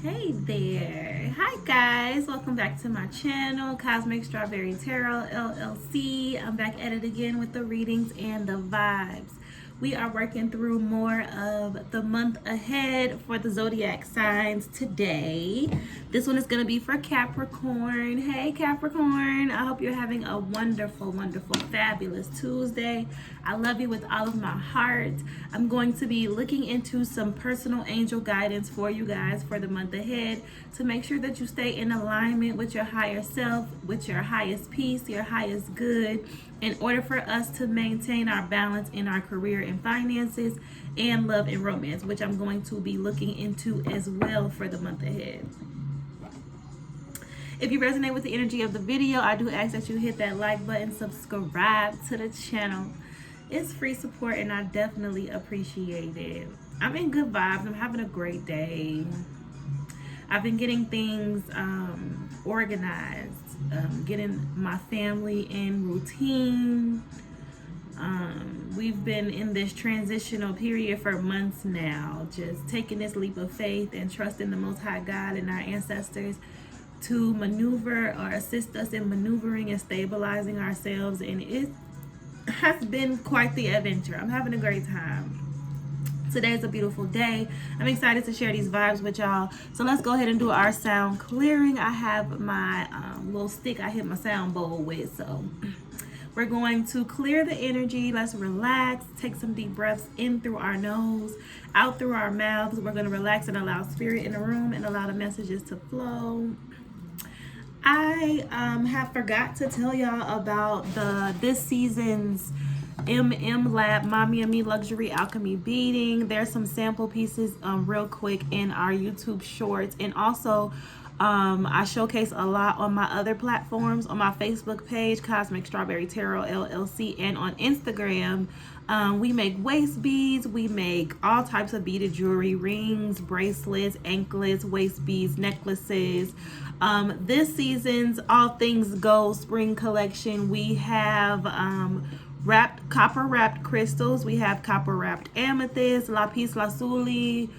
Hey there. Hi guys. Welcome back to my channel, Cosmic Strawberry Tarot LLC. I'm back at it again with the readings and the vibes. We are working through more of the month ahead for the zodiac signs today. This one is going to be for Capricorn. Hey Capricorn. I hope you're having a wonderful, fabulous Tuesday. I love you with all of my heart. I'm going to be looking into some personal angel guidance for you guys for the month ahead to make sure that you stay in alignment with your higher self, with your highest peace, your highest good, in order for us to maintain our balance in our career and finances and love and romance, which I'm going to be looking into as well for the month ahead. If you resonate with the energy of the video, I do ask that you hit that like button, subscribe to the channel. It's free support and I definitely appreciate it. I'm in good vibes. I'm having a great day. I've been getting things organized, getting my family in routine. We've been in this transitional period for months now, just taking this leap of faith and trusting the Most High God and our ancestors to maneuver or assist us in maneuvering and stabilizing ourselves, and it has been quite the adventure. I'm having a great time. Today is a beautiful day. I'm excited to share these vibes with y'all. So let's go ahead and do our sound clearing. I have my little stick I hit my sound bowl with. So we're going to clear the energy. Let's relax. Take some deep breaths in through our nose, out through our mouths. We're going to relax and allow spirit in the room and allow the messages to flow. I have forgot to tell y'all about this season's Lab Mommy and Me Luxury Alchemy Beading. There's some sample pieces real quick in our YouTube shorts, and also I showcase a lot on my other platforms, on my Facebook page, Cosmic Strawberry Tarot LLC, and on Instagram. We make waist beads, we make all types of beaded jewelry, rings, bracelets, anklets, waist beads, necklaces. This season's All Things Gold spring collection, we have copper wrapped crystals. We have copper wrapped amethyst, lapis lazuli,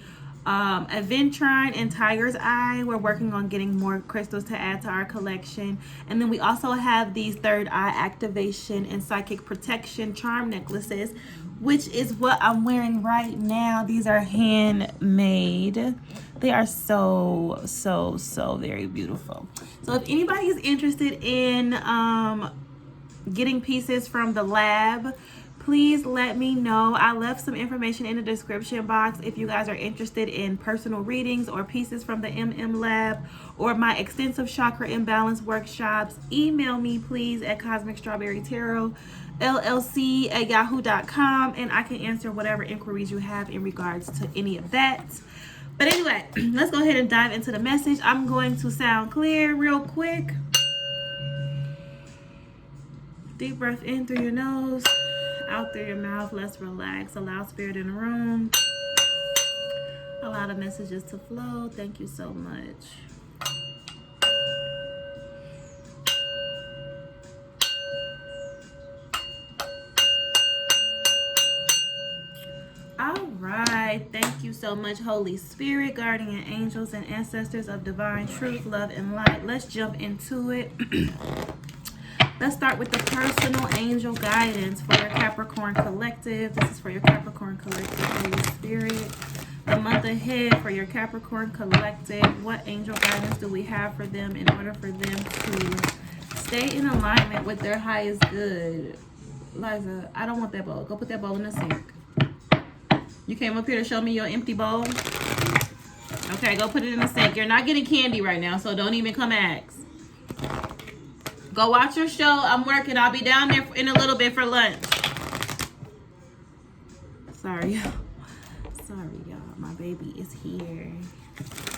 aventurine, and tiger's eye. We're working on getting more crystals to add to our collection. And then we also have these third eye activation and psychic protection charm necklaces, which is what I'm wearing right now. These are handmade. They are so very beautiful. So if anybody is interested in getting pieces from the lab, please let me know. I left some information in the description box if you guys are interested in personal readings or pieces from the lab or my extensive chakra imbalance workshops. Email me please at cosmicstrawberrytarotllc@yahoo.com, and I can answer whatever inquiries you have in regards to any of that. But anyway, let's go ahead and dive into the message. I'm going to sound clear real quick. Deep breath in through your nose, out through your mouth. Let's relax. Allow spirit in the room. Allow the messages to flow. Thank you so much. All right. Thank you so much, Holy Spirit, guardian angels, and ancestors of divine truth, love, and light. Let's jump into it. Let's start with the personal angel guidance for your Capricorn collective. This is for your Capricorn collective, Holy Spirit. The month ahead for your Capricorn collective, what angel guidance do we have for them in order for them to stay in alignment with their highest good? Liza, I don't want that bowl. Go put that bowl in the sink. You came up here to show me your empty bowl? Okay, go put it in the sink. You're not getting candy right now, so don't even come ask. Go watch your show. I'm working. I'll be down there in a little bit for lunch. Sorry, y'all. Sorry, y'all. My baby is here.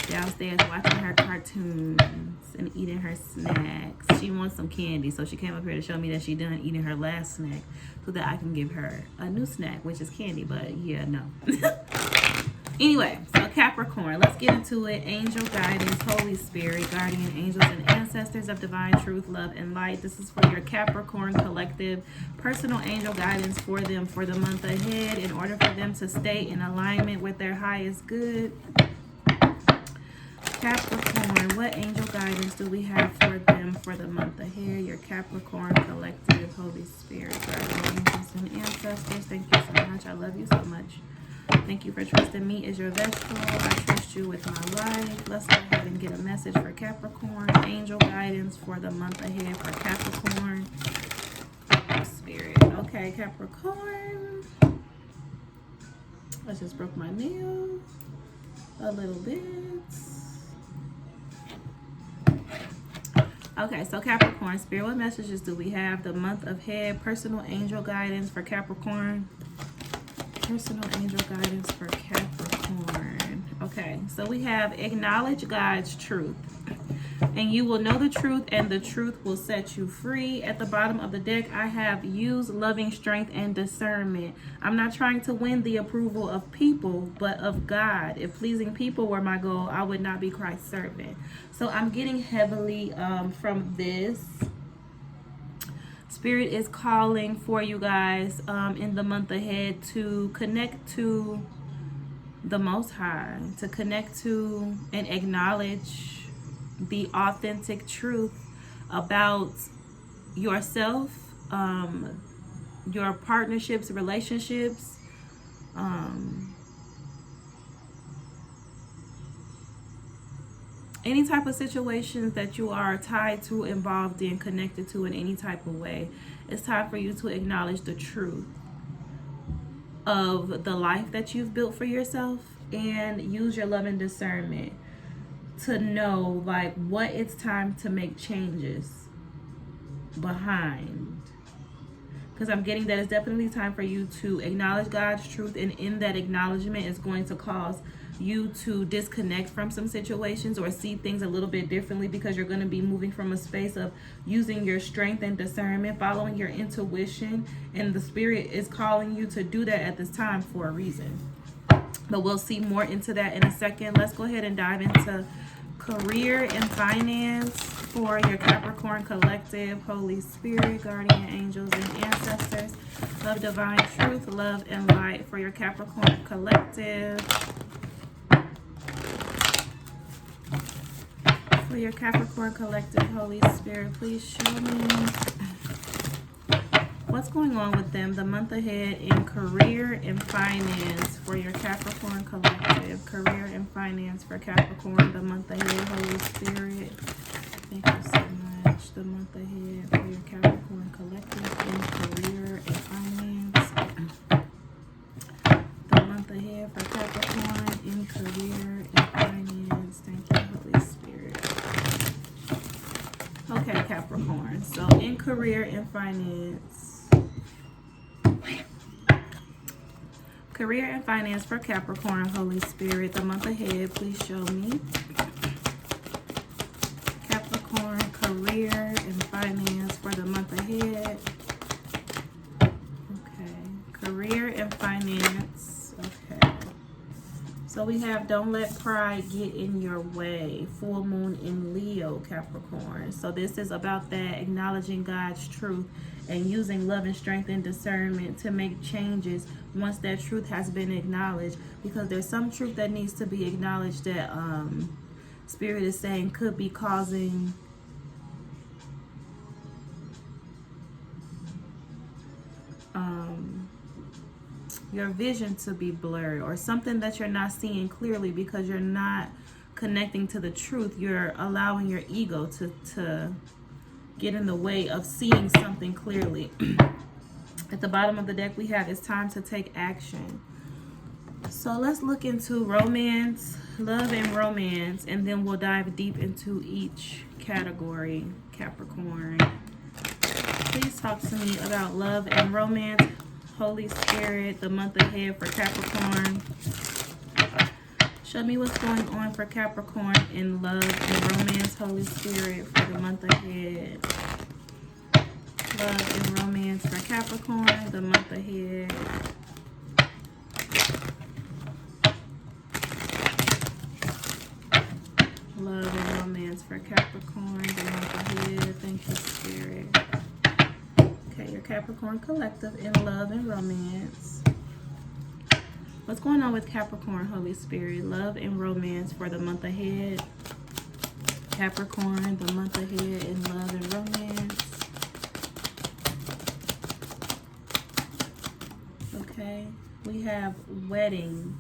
Downstairs watching her cartoons and eating her snacks. She wants some candy, so she came up here to show me that she done eating her last snack so that I can give her a new snack, which is candy, but yeah, no. Anyway, so Capricorn, let's get into it. Angel guidance, Holy Spirit, guardian angels, and ancestors of divine truth, love, and light. This is for your Capricorn collective. Personal angel guidance for them for the month ahead in order for them to stay in alignment with their highest good. Capricorn, what angel guidance do we have for them for the month ahead? Your Capricorn collective, Holy Spirit, guardian angels and ancestors. Thank you so much. I love you so much. Thank you for trusting me as your vessel. I trust you with my life. Let's go ahead and get a message for Capricorn. Angel guidance for the month ahead for Capricorn. Spirit. Okay, Capricorn. I just broke my nail a little bit. Okay, so Capricorn, Spirit, what messages do we have? The month ahead, personal angel guidance for Capricorn. Personal angel guidance for Capricorn. Okay, so we have acknowledge God's truth. And you will know the truth, and the truth will set you free. At the bottom of the deck, I have use loving strength and discernment. I'm not trying to win the approval of people, but of God. If pleasing people were my goal, I would not be Christ's servant. So I'm getting heavily from this. Spirit is calling for you guys in the month ahead to connect to the Most High, to connect to and acknowledge the authentic truth about yourself, your partnerships, relationships, any type of situations that you are tied to, involved in, connected to in any type of way. It's time for you to acknowledge the truth of the life that you've built for yourself and use your love and discernment to know like what it's time to make changes behind. Because I'm getting that it's definitely time for you to acknowledge God's truth, and in that acknowledgement is going to cause you to disconnect from some situations or see things a little bit differently, because you're going to be moving from a space of using your strength and discernment, following your intuition, and the Spirit is calling you to do that at this time for a reason. But we'll see more into that in a second. Let's go ahead and dive into career and finance for your Capricorn collective, Holy Spirit, guardian angels and ancestors of divine truth, love, and light for your Capricorn collective. For your Capricorn collective, Holy Spirit, please show me what's going on with them the month ahead in career and finance for your Capricorn collective. Career and finance for Capricorn the month ahead, Holy Spirit. Thank you so much. The month ahead for your Capricorn collective in career and finance. The month ahead for Capricorn in career and finance. Thank you, Holy Spirit. Okay, Capricorn. So in career and finance. Career and finance for Capricorn, Holy Spirit, the month ahead, please show me. Capricorn, career and finance for the month ahead. Okay, career and finance. Okay. So we have don't let pride get in your way. Full moon in Leo, Capricorn. So this is about that acknowledging God's truth and using love and strength and discernment to make changes once that truth has been acknowledged, because there's some truth that needs to be acknowledged that Spirit is saying could be causing your vision to be blurred, or something that you're not seeing clearly because you're not connecting to the truth. You're allowing your ego to get in the way of seeing something clearly. At the bottom of the deck we have it's time to take action. So let's look into romance, love and romance, and then we'll dive deep into each category. Capricorn, please talk to me about love and romance, Holy Spirit, the month ahead for Capricorn. Show me what's going on for Capricorn in love and romance, Holy Spirit, for the month ahead. Love and romance for Capricorn the month ahead. Love and romance for Capricorn the month ahead. Thank you, Spirit. Okay, your Capricorn collective in love and romance. What's going on with Capricorn, Holy Spirit? Love and romance for the month ahead. Capricorn, the month ahead in love and romance. Okay, we have wedding.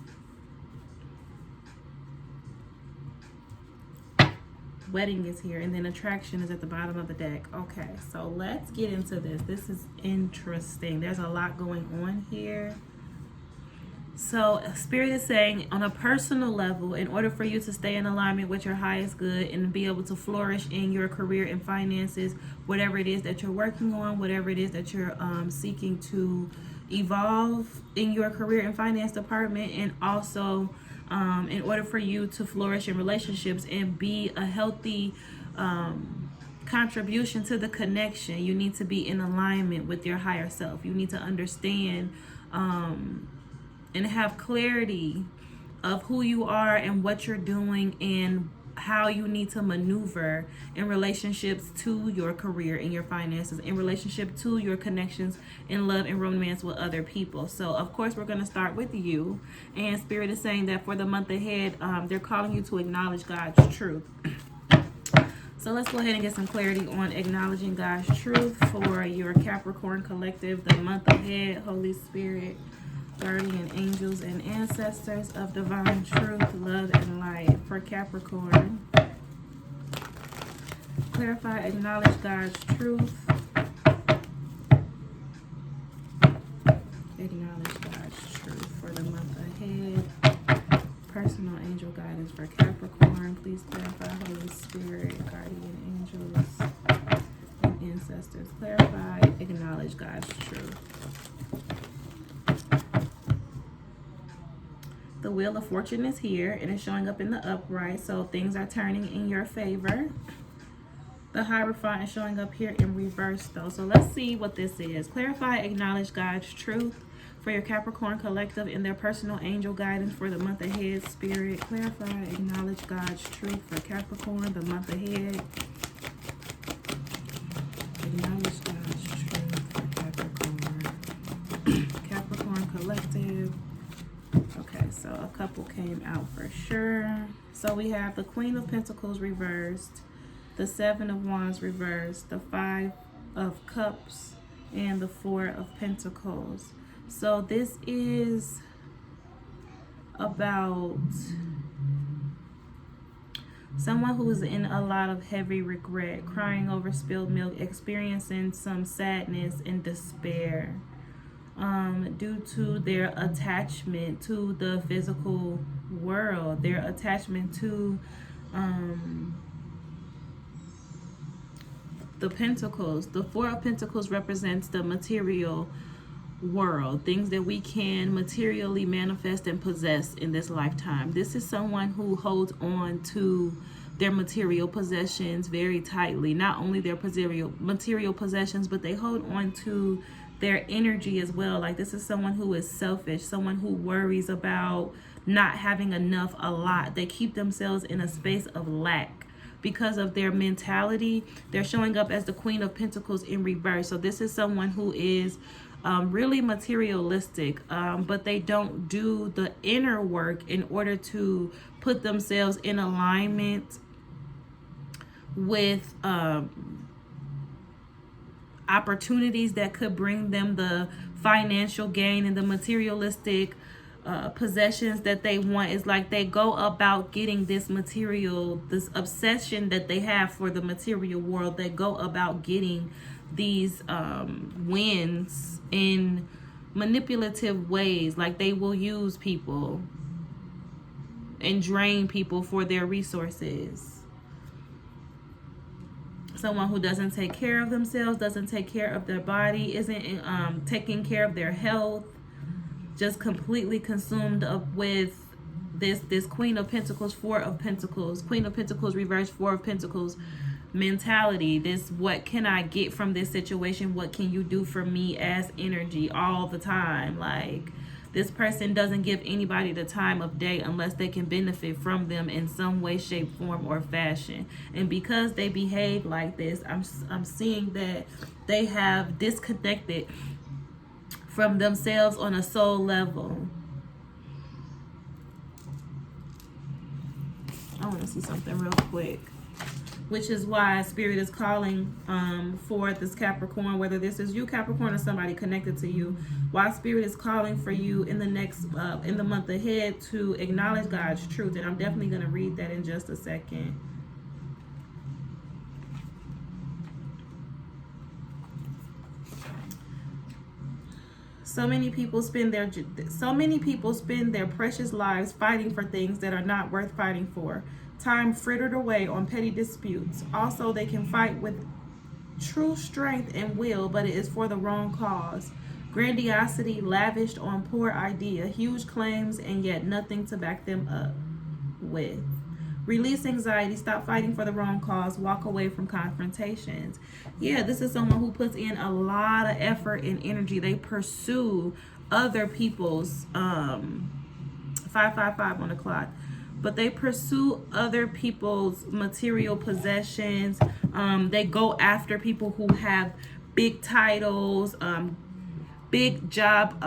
Wedding is here, and then attraction is at the bottom of the deck. Okay, so let's get into this. This is interesting. There's a lot going on here. So Spirit is saying, on a personal level, in order for you to stay in alignment with your highest good and be able to flourish in your career and finances, whatever it is that you're working on, whatever it is that you're seeking to evolve in your career and finance department, and also in order for you to flourish in relationships and be a healthy contribution to the connection, you need to be in alignment with your higher self. You need to understand and have clarity of who you are and what you're doing and how you need to maneuver in relationships to your career and your finances, in relationship to your connections in love and romance with other people. So of course we're going to start with you, and Spirit is saying that for the month ahead, they're calling you to acknowledge God's truth. So let's go ahead and get some clarity on acknowledging God's truth for your Capricorn collective the month ahead. Holy Spirit, guardian angels and ancestors of divine truth, love and light for Capricorn. Clarify, acknowledge God's truth. Acknowledge God's truth for the month ahead. Personal angel guidance for Capricorn. Please clarify, Holy Spirit, guardian angels and ancestors. Clarify, acknowledge God's truth. The Wheel of Fortune is here, and it's showing up in the upright, so things are turning in your favor. The Hierophant is showing up here in reverse, though. So let's see what this is. Clarify, acknowledge God's truth for your Capricorn collective in their personal angel guidance for the month ahead. Spirit, clarify, acknowledge God's truth for Capricorn the month ahead. Acknowledge God's truth for Capricorn. Capricorn collective. Okay, so a couple came out for sure. So we have the Queen of Pentacles reversed, the Seven of Wands reversed, the Five of Cups, and the Four of Pentacles. So this is about someone who is in a lot of heavy regret, crying over spilled milk, experiencing some sadness and despair. Due to their attachment to the physical world, their attachment to the Pentacles. The Four of Pentacles represents the material world, things that we can materially manifest and possess in this lifetime. This is someone who holds on to their material possessions very tightly. Not only their material possessions, but they hold on to their energy as well. Like, this is someone who is selfish, someone who worries about not having enough a lot. They keep themselves in a space of lack because of their mentality. They're showing up as the Queen of Pentacles in reverse. So this is someone who is really materialistic, but they don't do the inner work in order to put themselves in alignment with opportunities that could bring them the financial gain and the materialistic possessions that they want. Is like they go about getting this material, this obsession that they have for the material world. They go about getting these wins in manipulative ways. Like, they will use people and drain people for their resources. Someone who doesn't take care of themselves, doesn't take care of their body, isn't taking care of their health, just completely consumed up with this Queen of Pentacles, Four of Pentacles, Queen of Pentacles reverse, Four of Pentacles mentality. This, what can I get from this situation? What can you do for me as energy all the time? Like, this person doesn't give anybody the time of day unless they can benefit from them in some way, shape, form, or fashion. And because they behave like this, I'm seeing that they have disconnected from themselves on a soul level. I want to see something real quick. Which is why Spirit is calling for this Capricorn, whether this is you, Capricorn, or somebody connected to you. Why Spirit is calling for you in the next, in the month ahead, to acknowledge God's truth. And I'm definitely going to read that in just a second. So many people spend their precious lives fighting for things that are not worth fighting for. Time frittered away on petty disputes. Also, they can fight with true strength and will, but it is for the wrong cause. Grandiosity lavished on poor idea, huge claims, and yet nothing to back them up with. Release anxiety, stop fighting for the wrong cause, walk away from confrontations. Yeah, this is someone who puts in a lot of effort and energy. They pursue other people's 555 on the clock. But they pursue other people's material possessions. They go after people who have big titles, big job,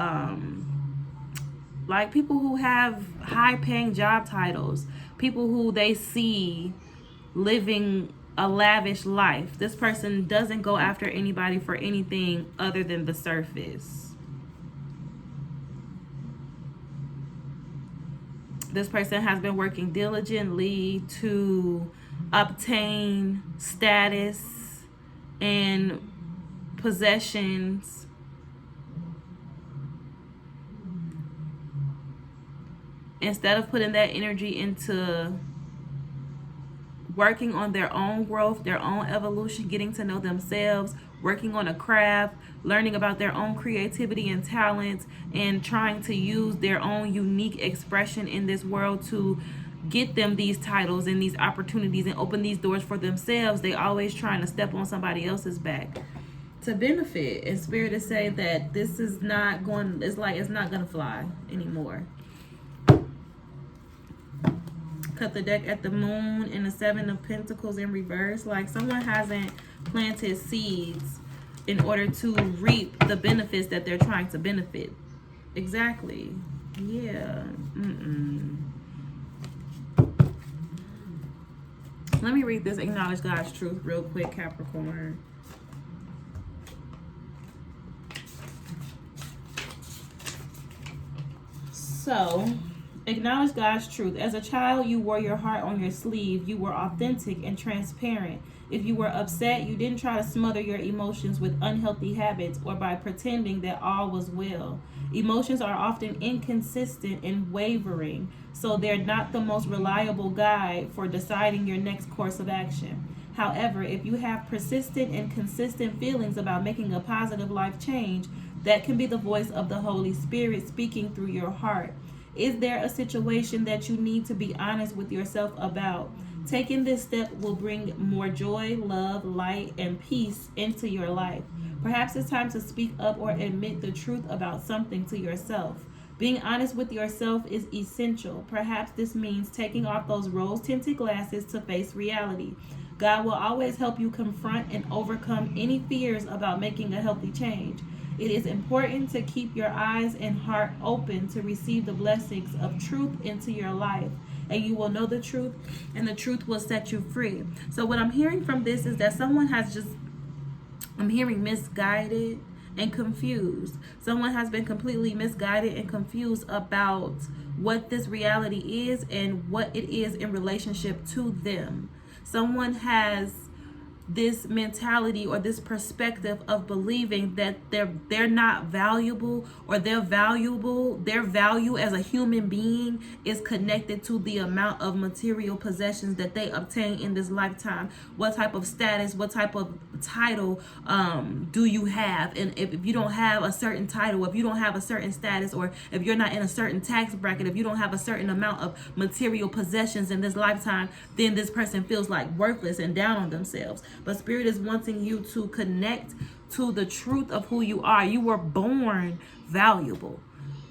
like people who have high-paying job titles, people who they see living a lavish life. This person doesn't go after anybody for anything other than the surface. This person has been working diligently to obtain status and possessions. Instead of putting that energy into working on their own growth, their own evolution, getting to know themselves, working on a craft, learning about their own creativity and talents, and trying to use their own unique expression in this world to get them these titles and these opportunities and open these doors for themselves, they always trying to step on somebody else's back to benefit. And Spirit is saying that this is not going, it's not going to fly anymore. Cut the deck at the Moon and the Seven of Pentacles in reverse. Like someone hasn't planted seeds in order to reap the benefits that they're trying to benefit. Exactly. Yeah. Let me read this Acknowledge God's Truth real quick, Capricorn. So, acknowledge God's truth. As a child, you wore your heart on your sleeve. You were authentic and transparent. If you were upset, you didn't try to smother your emotions with unhealthy habits or by pretending that all was well. Emotions are often inconsistent and wavering, so they're not the most reliable guide for deciding your next course of action. However, if you have persistent and consistent feelings about making a positive life change, that can be the voice of the Holy Spirit speaking through your heart. Is there a situation that you need to be honest with yourself about? Taking this step will bring more joy, love, light, and peace into your life. Perhaps it's time to speak up or admit the truth about something to yourself. Being honest with yourself is essential. Perhaps this means taking off those rose-tinted glasses to face reality. God will always help you confront and overcome any fears about making a healthy change. It is important to keep your eyes and heart open to receive the blessings of truth into your life. And you will know the truth, and the truth will set you free. So what I'm hearing from this is that someone has I'm hearing misguided and confused. Someone has been completely misguided and confused about what this reality is and what it is in relationship to them. Someone has this mentality or this perspective of believing that they're not valuable, or their value as a human being is connected to the amount of material possessions that they obtain in this lifetime. What type of status, what type of title do you have? And if you don't have a certain title, if you don't have a certain status, or if you're not in a certain tax bracket, if you don't have a certain amount of material possessions in this lifetime, then this person feels like worthless and down on themselves. But Spirit is wanting you to connect to the truth of who you are. You were born valuable.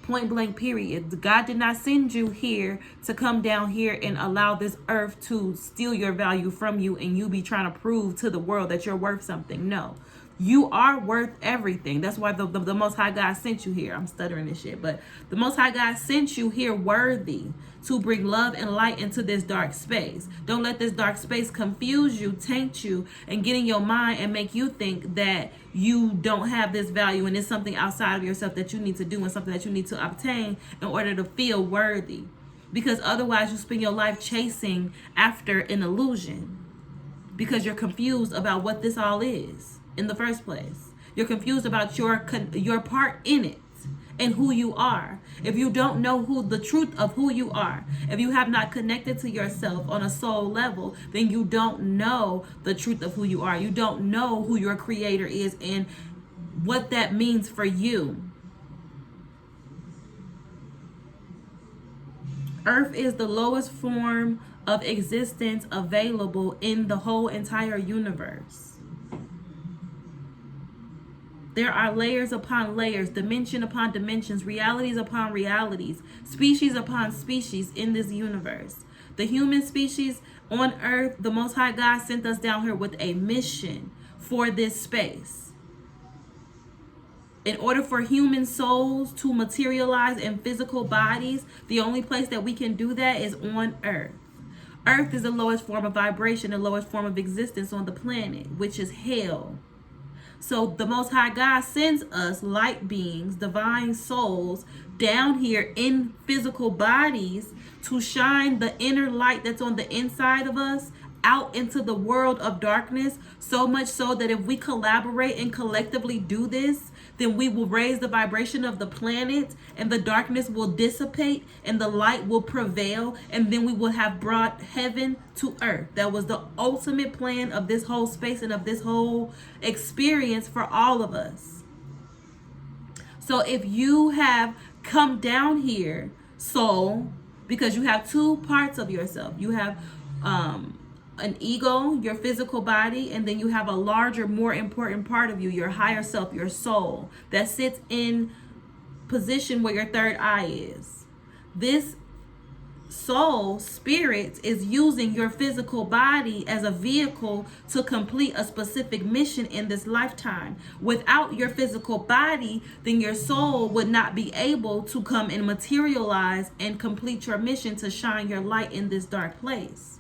Point blank, period. God did not send you here to come down here and allow this earth to steal your value from you and you be trying to prove to the world that you're worth something. No. You are worth everything. That's why the Most High God sent you here. I'm stuttering this shit, but the Most High God sent you here worthy to bring love and light into this dark space. Don't let this dark space confuse you, taint you, and get in your mind and make you think that you don't have this value and it's something outside of yourself that you need to do and something that you need to obtain in order to feel worthy. Because otherwise you spend your life chasing after an illusion because you're confused about what this all is in the first place. You're confused about your part in it and who you are. If you don't know the truth of who you are, if you have not connected to yourself on a soul level, then you don't know the truth of who you are. You don't know who your creator is and what that means for you. Earth is the lowest form of existence available in the whole entire universe. There are layers upon layers, dimension upon dimensions, realities upon realities, species upon species in this universe. The human species on Earth, the Most High God sent us down here with a mission for this space. In order for human souls to materialize in physical bodies, the only place that we can do that is on Earth. Earth is the lowest form of vibration, the lowest form of existence on the planet, which is hell. So the Most High God sends us light beings, divine souls, down here in physical bodies to shine the inner light that's on the inside of us out into the world of darkness, so much so that if we collaborate and collectively do this, then we will raise the vibration of the planet and the darkness will dissipate and the light will prevail, and then we will have brought heaven to earth. That was the ultimate plan of this whole space and of this whole experience for all of us. So if you have come down here, soul, because you have two parts of yourself. You have an ego, your physical body, and then you have a larger, more important part of you, your higher self, your soul, that sits in position where your third eye is. This soul, spirit, is using your physical body as a vehicle to complete a specific mission in this lifetime. Without your physical body, then your soul would not be able to come and materialize and complete your mission to shine your light in this dark place.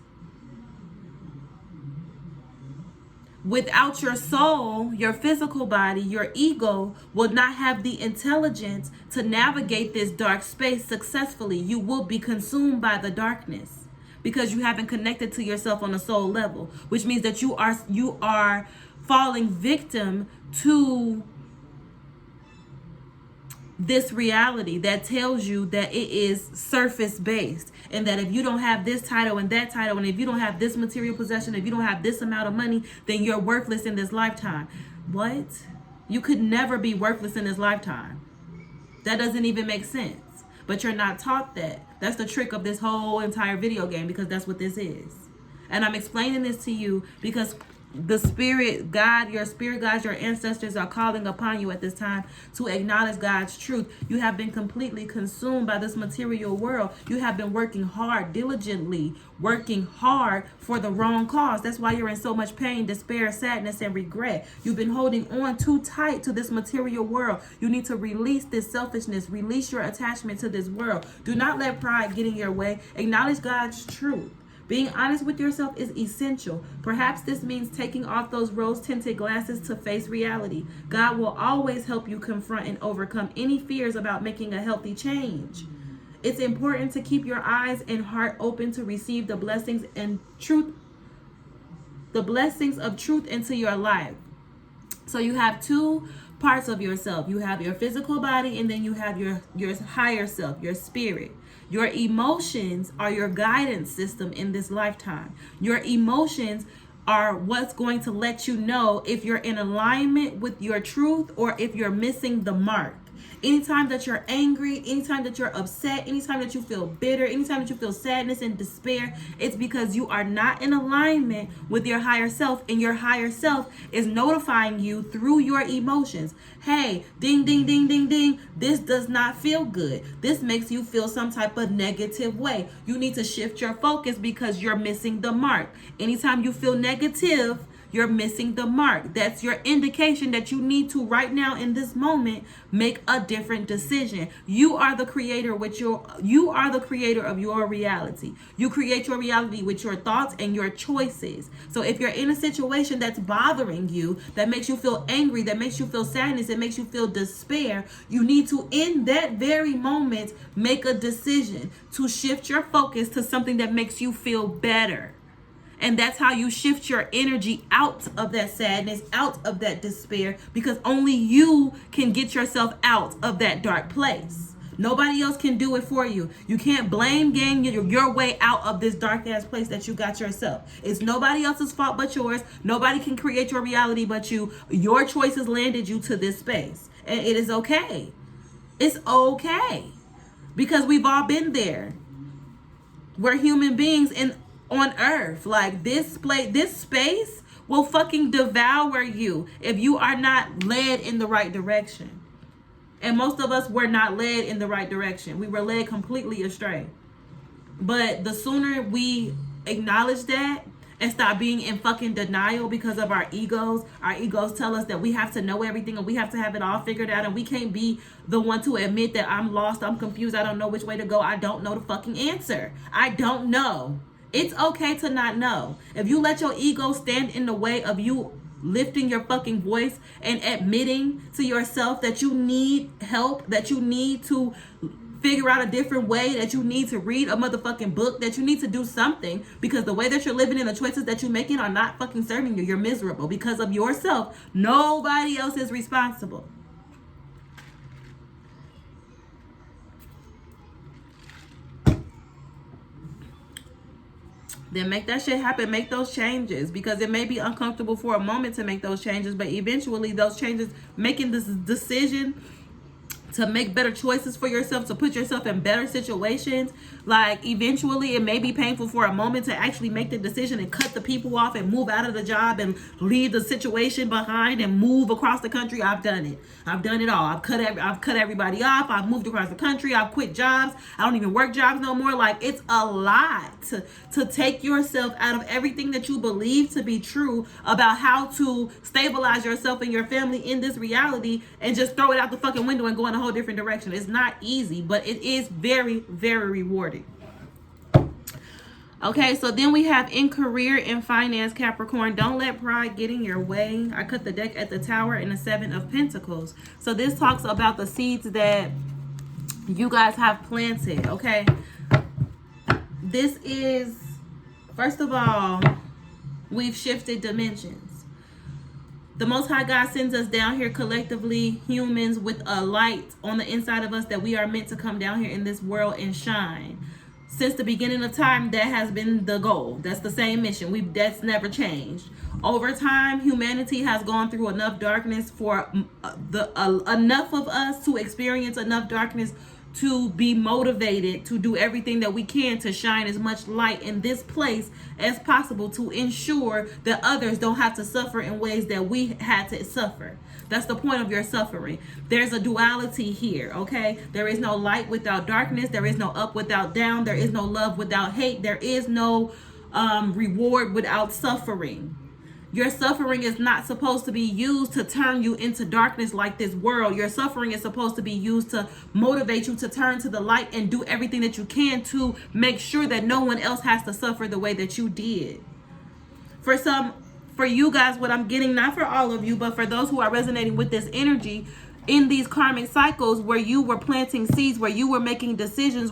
Without your soul, your physical body, your ego will not have the intelligence to navigate this dark space successfully. You will be consumed by the darkness because you haven't connected to yourself on a soul level, which means that you are falling victim to this reality that tells you that it is surface based, and that if you don't have this title and that title, and if you don't have this material possession, if you don't have this amount of money, then you're worthless in this lifetime. What? You could never be worthless in this lifetime. That doesn't even make sense. But you're not taught that. That's the trick of this whole entire video game, because that's what this is. And I'm explaining this to you because the spirit God, your spirit guides, your ancestors are calling upon you at this time to acknowledge God's truth. You have been completely consumed by this material world. You have been working hard, diligently working hard for the wrong cause. That's why you're in so much pain, despair, sadness, and regret. You've been holding on too tight to this material world. You need to release this selfishness, release your attachment to this world. Do not let pride get in your way. Acknowledge God's truth. Being honest with yourself is essential. Perhaps this means taking off those rose-tinted glasses to face reality. God will always help you confront and overcome any fears about making a healthy change. It's important to keep your eyes and heart open to receive the blessings and truth, the blessings of truth into your life. So you have two parts of yourself. You have your physical body, and then you have your higher self, your spirit. Your emotions are your guidance system in this lifetime. Your emotions are what's going to let you know if you're in alignment with your truth or if you're missing the mark. Anytime that you're angry, anytime that you're upset, anytime that you feel bitter, anytime that you feel sadness and despair, it's because you are not in alignment with your higher self, and your higher self is notifying you through your emotions. Hey, ding, ding, ding, ding, ding. This does not feel good. This makes you feel some type of negative way. You need to shift your focus because you're missing the mark. Anytime you feel negative, you're missing the mark. That's your indication that you need to, right now in this moment, make a different decision. You are the creator of your reality. You create your reality with your thoughts and your choices. So if you're in a situation that's bothering you, that makes you feel angry, that makes you feel sadness, that makes you feel despair, you need to, in that very moment, make a decision to shift your focus to something that makes you feel better. And that's how you shift your energy out of that sadness, out of that despair, because only you can get yourself out of that dark place. Nobody else can do it for you. You can't blame game your way out of this dark ass place that you got yourself. It's nobody else's fault but yours. Nobody can create your reality but you. Your choices landed you to this space. And it is okay. It's okay. Because we've all been there. We're human beings on earth. Like this space will fucking devour you if you are not led in the right direction. And most of us were not led in the right direction. We were led completely astray. But the sooner we acknowledge that and stop being in fucking denial because of our egos tell us that we have to know everything and we have to have it all figured out, and we can't be the one to admit that I'm lost, I'm confused, I don't know which way to go, I don't know the fucking answer. I don't know. It's okay to not know. If you let your ego stand in the way of you lifting your fucking voice and admitting to yourself that you need help, that you need to figure out a different way, that you need to read a motherfucking book, that you need to do something, because the way that you're living and the choices that you're making are not fucking serving you. You're miserable because of yourself. Nobody else is responsible. Then make that shit happen. Make those changes, because it may be uncomfortable for a moment to make those changes, but eventually those changes, making this decision to make better choices for yourself, to put yourself in better situations, like eventually it may be painful for a moment to actually make the decision and cut the people off and move out of the job and leave the situation behind and move across the country. I've done it. I've done it all. I've cut everybody off. I've moved across the country. I've quit jobs. I don't even work jobs no more. Like, it's a lot to take yourself out of everything that you believe to be true about how to stabilize yourself and your family in this reality, and just throw it out the fucking window and go in a whole different direction. It's not easy, but it is very, very rewarding. Okay, so then we have in career and finance, Capricorn. Don't let pride get in your way. I cut the deck at the Tower and the Seven of Pentacles. So this talks about the seeds that you guys have planted, okay? This is, first of all, we've shifted dimensions. The Most High God sends us down here collectively, humans, with a light on the inside of us that we are meant to come down here in this world and shine. Since the beginning of time, that has been the goal. That's the same mission. That's never changed. Over time, humanity has gone through enough darkness for enough of us to experience enough darkness to be motivated to do everything that we can to shine as much light in this place as possible, to ensure that others don't have to suffer in ways that we had to suffer. That's the point of your suffering. There's a duality here, okay? There is no light without darkness. There is no up without down. There is no love without hate. There is no reward without suffering. Your suffering is not supposed to be used to turn you into darkness like this world. Your suffering is supposed to be used to motivate you to turn to the light and do everything that you can to make sure that no one else has to suffer the way that you did. For you guys, what I'm getting, not for all of you, but for those who are resonating with this energy, in these karmic cycles where you were planting seeds, where you were making decisions,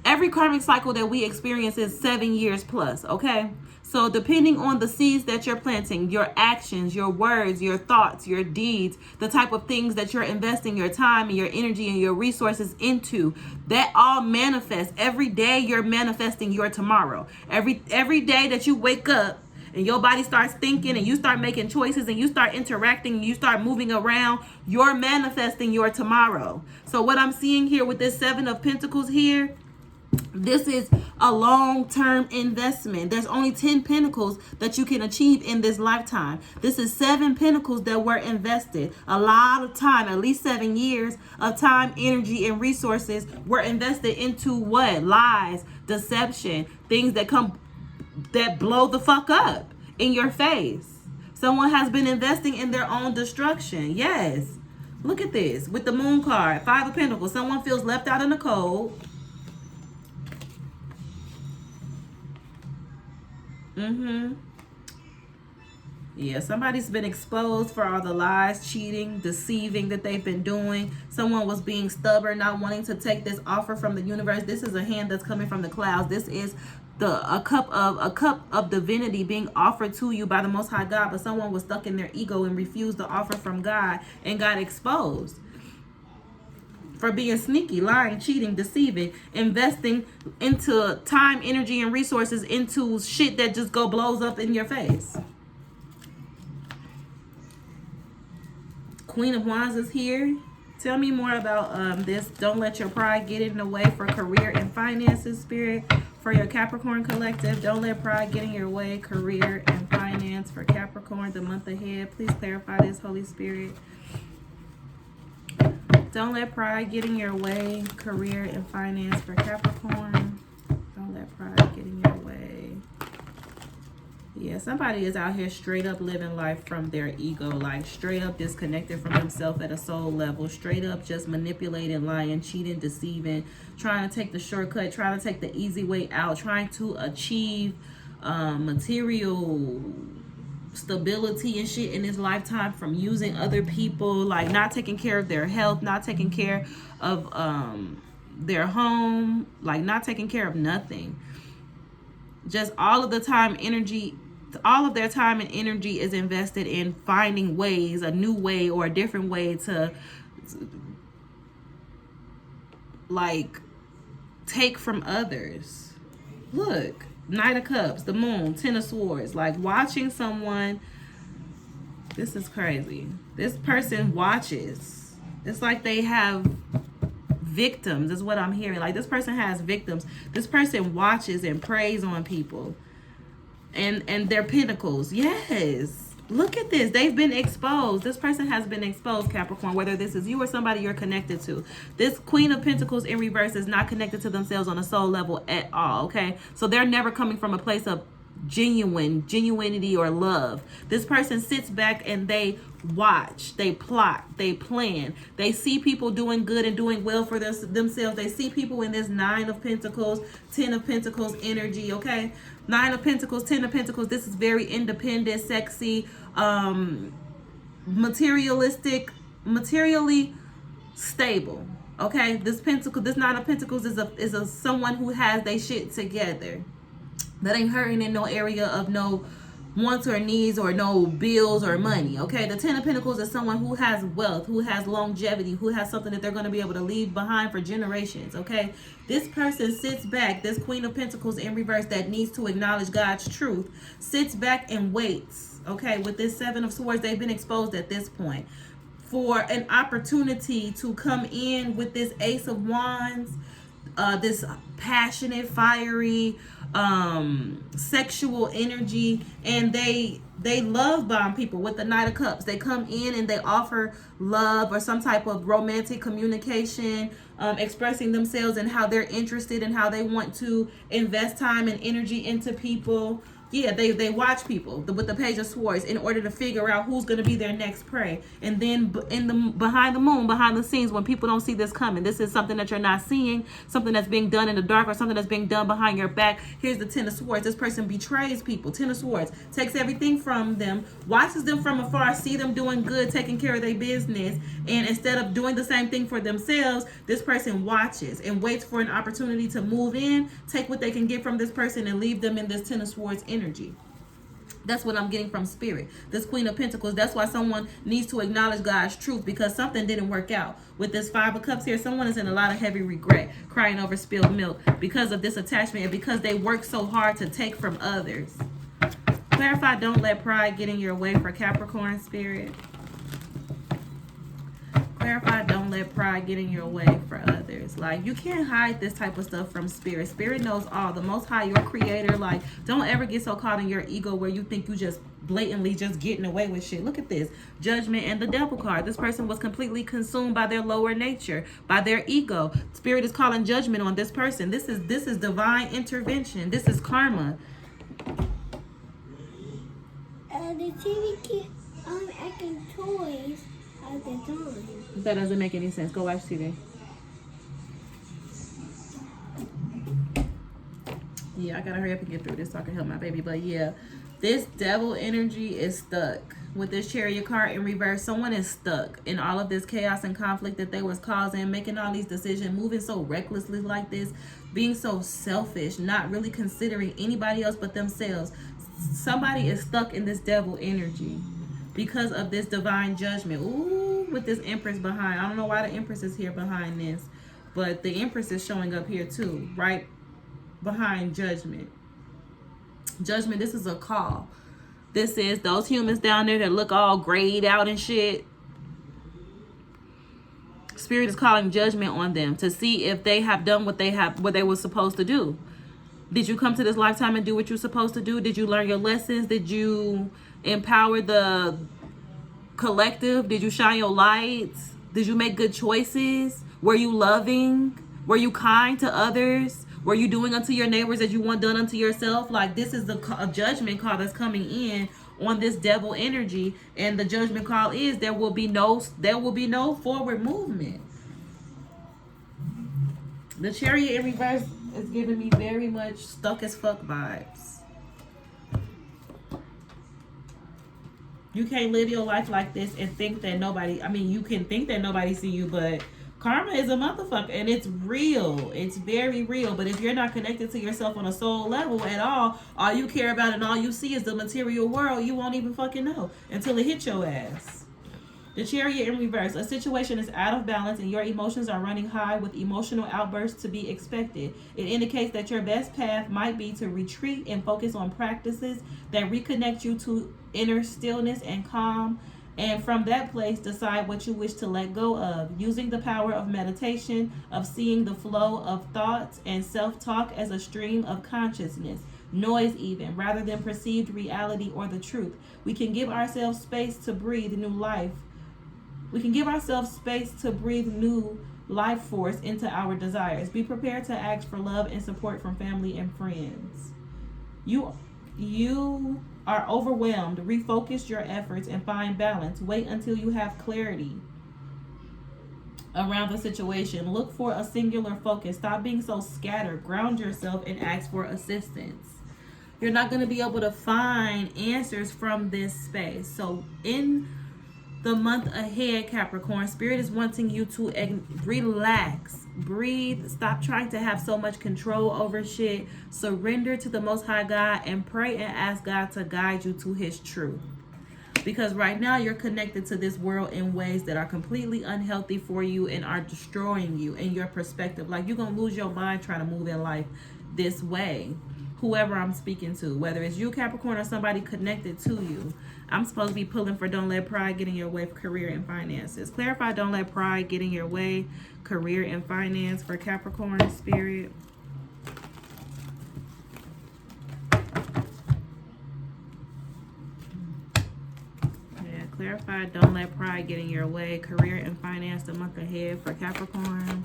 every karmic cycle that we experience is 7 years plus, okay? So depending on the seeds that you're planting, your actions, your words, your thoughts, your deeds, the type of things that you're investing your time and your energy and your resources into, that all manifests. Every day you're manifesting your tomorrow. Every day that you wake up and your body starts thinking and you start making choices and you start interacting and you start moving around, you're manifesting your tomorrow. So what I'm seeing here with this Seven of Pentacles here, this is a long-term investment. There's only 10 pentacles that you can achieve in this lifetime. This is 7 pentacles that were invested. A lot of time, at least 7 years of time, energy, and resources were invested into what? Lies, deception, things that blow the fuck up. in your face. Someone has been investing in their own destruction. Yes. Look at this. With the Moon card, 5 of Pentacles. Someone feels left out in the cold. Yeah, somebody's been exposed for all the lies, cheating, deceiving that they've been doing. Someone was being stubborn, not wanting to take this offer from the universe. This is a hand that's coming from the clouds. This is a cup of divinity being offered to you by the Most High God, but someone was stuck in their ego and refused the offer from God and got exposed for being sneaky, lying, cheating, deceiving, investing into time, energy, and resources into shit that just blows up in your face. Queen of Wands is here. Tell me more about this. Don't let your pride get in the way for career and finances, Spirit. For your Capricorn collective, don't let pride get in your way, career and finance for Capricorn the month ahead. Please clarify this, Holy Spirit. Don't let pride get in your way, career and finance for Capricorn. Don't let pride get in your way. Yeah, somebody is out here straight up living life from their ego, like straight up disconnected from themselves at a soul level, straight up just manipulating, lying, cheating, deceiving, trying to take the shortcut, trying to take the easy way out, trying to achieve material stability and shit in this lifetime from using other people, like not taking care of their health, not taking care of their home, like not taking care of nothing. Just all of the time, energy, all of their time and energy is invested in finding ways, a new way or a different way to like take from others. Look, Knight of Cups, the Moon, 10 of Swords, like watching someone. This is crazy. This person watches. It's like they have victims, is what I'm hearing. Like this person has victims. This person watches and preys on people and their pentacles. Yes, look at this. They've been exposed. This person has been exposed, Capricorn, whether this is you or somebody you're connected to. This Queen of Pentacles in reverse is not connected to themselves on a soul level at all. Okay, so they're never coming from a place of genuinity or love. This person sits back and they watch, they plot, they plan, they see people doing good and doing well for themselves. They see people in this 9 of Pentacles, 10 of Pentacles energy. Okay, 9 of Pentacles, 10 of Pentacles. This is very independent, sexy, materialistic, materially stable. Okay, this 9 of Pentacles is a someone who has their shit together, that ain't hurting in no area of no wants or needs or no bills or money. Okay, the 10 of Pentacles is someone who has wealth, who has longevity, who has something that they're going to be able to leave behind for generations. Okay, this person sits back, this Queen of Pentacles in reverse that needs to acknowledge God's truth, sits back and waits. Okay, with this 7 of Swords, they've been exposed at this point for an opportunity to come in with this Ace of Wands, this passionate, fiery, sexual energy, and they love bomb people with the Knight of Cups. They come in and they offer love or some type of romantic communication, expressing themselves and how they're interested and how they want to invest time and energy into people. Yeah, they watch people with the Page of Swords in order to figure out who's going to be their next prey. And then behind the moon, behind the scenes, when people don't see this coming, this is something that you're not seeing, something that's being done in the dark or something that's being done behind your back. Here's the 10 of Swords. This person betrays people. 10 of Swords takes everything from them, watches them from afar, see them doing good, taking care of their business, and instead of doing the same thing for themselves, this person watches and waits for an opportunity to move in, take what they can get from this person, and leave them in this 10 of Swords energy. That's what I'm getting from Spirit. This Queen of Pentacles, that's why someone needs to acknowledge God's truth, because something didn't work out. With this 5 of Cups here, someone is in a lot of heavy regret, crying over spilled milk because of this attachment and because they work so hard to take from others. Clarify, don't let pride get in your way for Capricorn, Spirit. Clarify, don't let pride get in your way for others. Like, you can't hide this type of stuff from Spirit. Spirit knows all. The Most High, your creator. Like, don't ever get so caught in your ego where you think you just blatantly just getting away with shit. Look at this. Judgment and the Devil card. This person was completely consumed by their lower nature, by their ego. Spirit is calling judgment on this person. This is divine intervention. This is karma. the TV keep acting toys all the time. That doesn't make any sense. Go watch TV. Yeah, I gotta hurry up and get through this so I can help my baby. But yeah, this devil energy is stuck. With this Chariot card in reverse, someone is stuck in all of this chaos and conflict that they was causing, making all these decisions, moving so recklessly like this, being so selfish, not really considering anybody else but themselves. Somebody is stuck in this devil energy because of this divine judgment. Ooh, with this Empress behind. I don't know why the Empress is here behind this, but the Empress is showing up here too, right behind judgment. Judgment, this is a call. This is those humans down there that look all grayed out and shit. Spirit is calling judgment on them to see if they have done what they were supposed to do. Did you come to this lifetime and do what you're supposed to do? Did you learn your lessons? Did you empower the collective? Did you shine your lights? Did you make good choices? Were you loving? Were you kind to others? Were you doing unto your neighbors as you want done unto yourself? Like, this is a judgment call that's coming in on this devil energy, and the judgment call is there will be no forward movement. The Chariot in reverse is giving me very much stuck as fuck vibes. You can't live your life like this and think that nobody, I mean, you can think that nobody see you, but karma is a motherfucker, and it's real. It's very real. But if you're not connected to yourself on a soul level at all you care about and all you see is the material world, you won't even fucking know until it hits your ass. The Chariot in reverse. A situation is out of balance and your emotions are running high with emotional outbursts to be expected. It indicates that your best path might be to retreat and focus on practices that reconnect you to inner stillness and calm. And from that place, decide what you wish to let go of, using the power of meditation, of seeing the flow of thoughts and self-talk as a stream of consciousness, noise even, rather than perceived reality or the truth. We can give ourselves space to breathe new life. We can give ourselves space to breathe new life force into our desires. Be prepared to ask for love and support from family and friends. You are overwhelmed. Refocus your efforts and find balance. Wait until you have clarity around the situation. Look for a singular focus. Stop being so scattered. Ground yourself and ask for assistance. You're not going to be able to find answers from this space. So in the month ahead, Capricorn, Spirit is wanting you to relax, breathe, stop trying to have so much control over shit, surrender to the Most High God, and pray and ask God to guide you to His truth. Because right now you're connected to this world in ways that are completely unhealthy for you and are destroying you and your perspective. Like, you're going to lose your mind trying to move in life this way. Whoever I'm speaking to, whether it's you, Capricorn, or somebody connected to you. I'm supposed to be pulling for don't let pride get in your way for career and finances. Clarify don't let pride get in your way, career and finance for Capricorn, Spirit. Yeah, clarify don't let pride get in your way, career and finance the month ahead for Capricorn.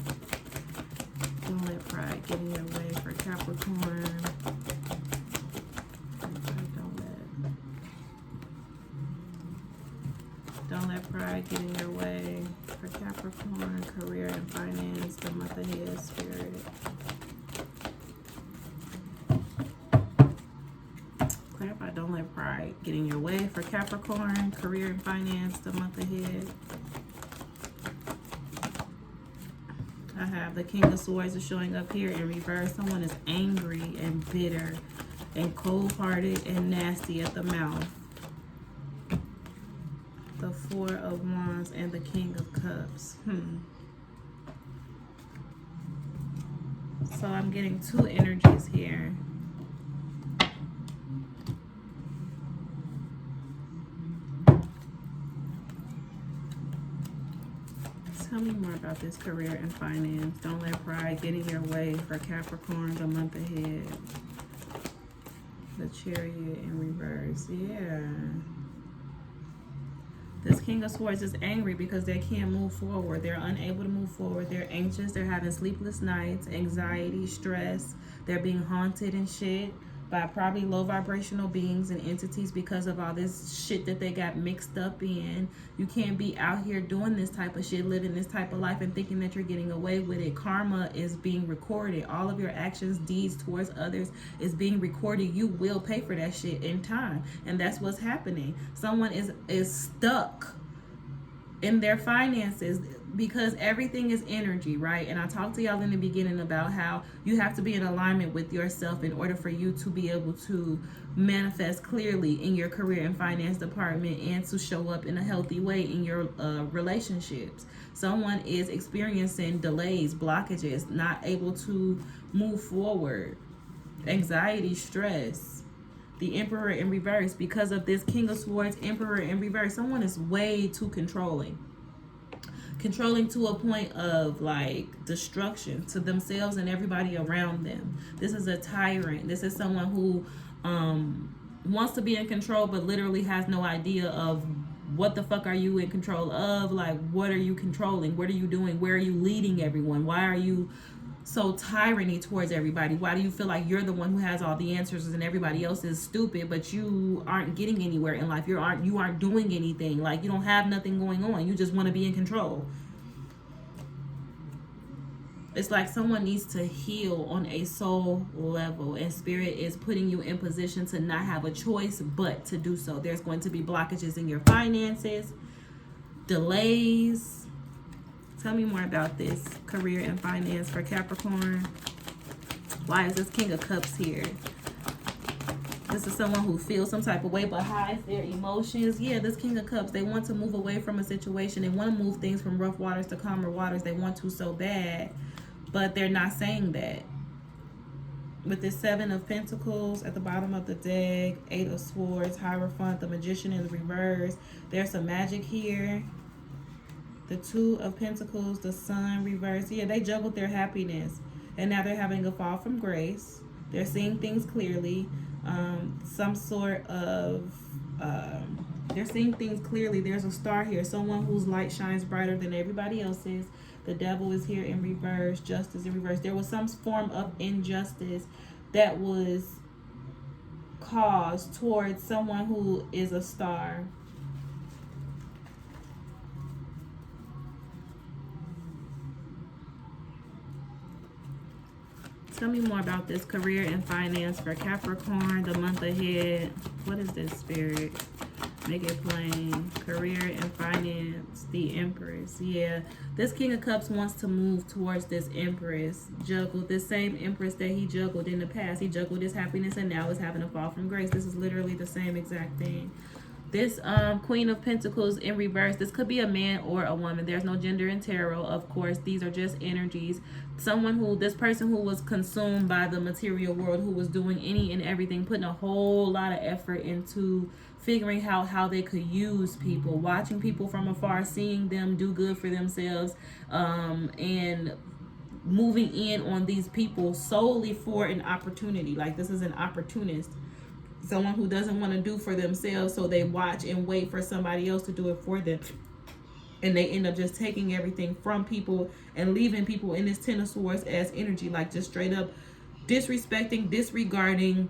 Don't let pride get in your way for Capricorn. Don't let pride get in your way for Capricorn, career and finance the month ahead, Spirit. Clarify, don't let pride get in your way for Capricorn, career and finance the month ahead. I have the King of Swords is showing up here in reverse. Someone is angry and bitter and cold-hearted and nasty at the mouth. The Four of Wands and the King of Cups. So I'm getting two energies here. Tell me more about this career and finance. Don't let pride get in your way for Capricorn the month ahead. The Chariot in reverse. Yeah. This King of Swords is angry because they can't move forward. They're unable to move forward. They're anxious. They're having sleepless nights, anxiety, stress. They're being haunted and shit. by probably low vibrational beings and entities because of all this shit that they got mixed up in. You can't be out here doing this type of shit, living this type of life and thinking that you're getting away with it. Karma is being recorded. All of your actions, deeds towards others is being recorded. You will pay for that shit in time. And that's what's happening. Someone is stuck in their finances because everything is energy, right? And I talked to y'all in the beginning about how you have to be in alignment with yourself in order for you to be able to manifest clearly in your career and finance department and to show up in a healthy way in your relationships. Someone is experiencing delays, blockages, not able to move forward, anxiety, stress. The Emperor in reverse, because of this King of Swords, Emperor in reverse. Someone is way too controlling to a point of like destruction to themselves and everybody around them. This is a tyrant. This is someone who wants to be in control but literally has no idea of what the fuck are you in control of. Like, what are you controlling? What are you doing? Where are you leading everyone? Why are you so tyranny towards everybody? Why do you feel like you're the one who has all the answers and everybody else is stupid, but you aren't getting anywhere in life? You aren't doing anything. Like, you don't have nothing going on. You just want to be in control. It's like someone needs to heal on a soul level, and spirit is putting you in position to not have a choice but to do so. There's going to be blockages in your finances, delays. Tell me more about this career and finance for Capricorn. Why is this King of Cups here? This is someone who feels some type of way but hides their emotions. Yeah, this King of Cups, they want to move away from a situation. They want to move things from rough waters to calmer waters. They want to so bad, but they're not saying that. With this Seven of Pentacles at the bottom of the deck, Eight of Swords, Hierophant, the Magician in the reverse. There's some magic here. The Two of Pentacles, the Sun reverse. Yeah, they juggled their happiness. And now they're having a fall from grace. They're seeing things clearly. Some sort of... they're seeing things clearly. There's a star here. Someone whose light shines brighter than everybody else's. The Devil is here in reverse. Justice in reverse. There was some form of injustice that was caused towards someone who is a star. Tell me more about this career and finance for Capricorn, the month ahead. What is this, Spirit? Make it plain. Career and finance, the Empress. Yeah, this King of Cups wants to move towards this Empress. Juggle this same Empress that he juggled in the past. He juggled his happiness and now is having a fall from grace. This is literally the same exact thing. This Queen of Pentacles in reverse. This could be a man or a woman. There's no gender in tarot, of course. These are just energies. This person who was consumed by the material world, who was doing any and everything, putting a whole lot of effort into figuring out how they could use people, watching people from afar, seeing them do good for themselves, and moving in on these people solely for an opportunity. Like, this is an opportunist. Someone who doesn't want to do for themselves, so they watch and wait for somebody else to do it for them. And they end up just taking everything from people and leaving people in this Ten of Swords as energy, like just straight up disrespecting, disregarding,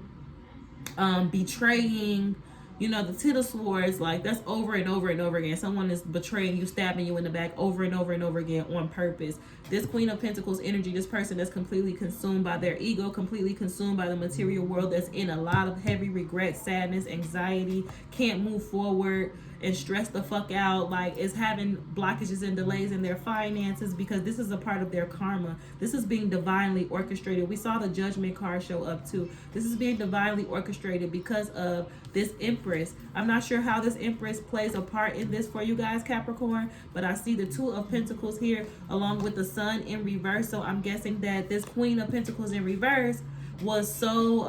betraying. You know, the Ten of Swords, like, that's over and over and over again. Someone is betraying you, stabbing you in the back over and over and over again on purpose. This Queen of Pentacles energy, this person that's completely consumed by their ego, completely consumed by the material world, that's in a lot of heavy regret, sadness, anxiety, can't move forward and stress the fuck out, like, is having blockages and delays in their finances because this is a part of their karma. This is being divinely orchestrated. We saw the Judgment card show up too. This is being divinely orchestrated because of this Empress. I'm not sure how this Empress plays a part in this for you guys, Capricorn, but I see the Two of Pentacles here along with the Sun in reverse. So I'm guessing that this Queen of Pentacles in reverse was so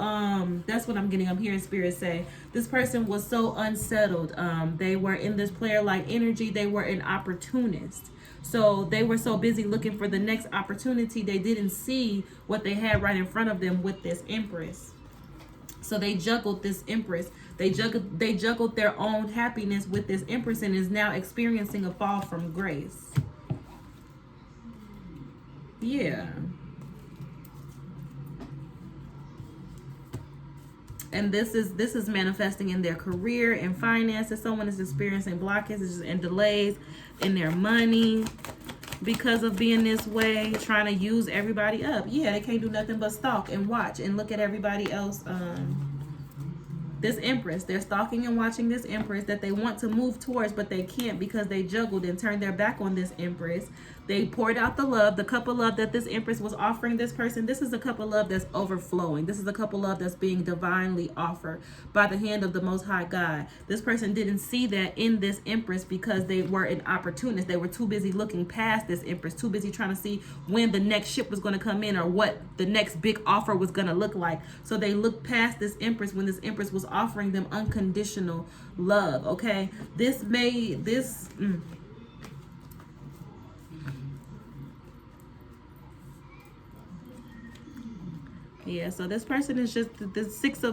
that's what I'm getting. I'm hearing Spirit say this person was so unsettled. They were in this player-like energy. They were an opportunist. So they were so busy looking for the next opportunity, they didn't see what they had right in front of them with this Empress. So they juggled this Empress. They juggled their own happiness with this Empress and is now experiencing a fall from grace. Yeah. And this is manifesting in their career and finances. Someone is experiencing blockages and delays in their money because of being this way, trying to use everybody up. Yeah, they can't do nothing but stalk and watch and look at everybody else. This Empress, they're stalking and watching this Empress that they want to move towards, but they can't because they juggled and turned their back on this Empress. They poured out the love, the cup of love that this Empress was offering this person. This is a cup of love that's overflowing. This is a cup of love that's being divinely offered by the hand of the Most High God. This person didn't see that in this Empress because they were an opportunist. They were too busy looking past this Empress, too busy trying to see when the next ship was going to come in or what the next big offer was going to look like. So they looked past this Empress when this Empress was offering them unconditional love. Okay, yeah, so this person is just the six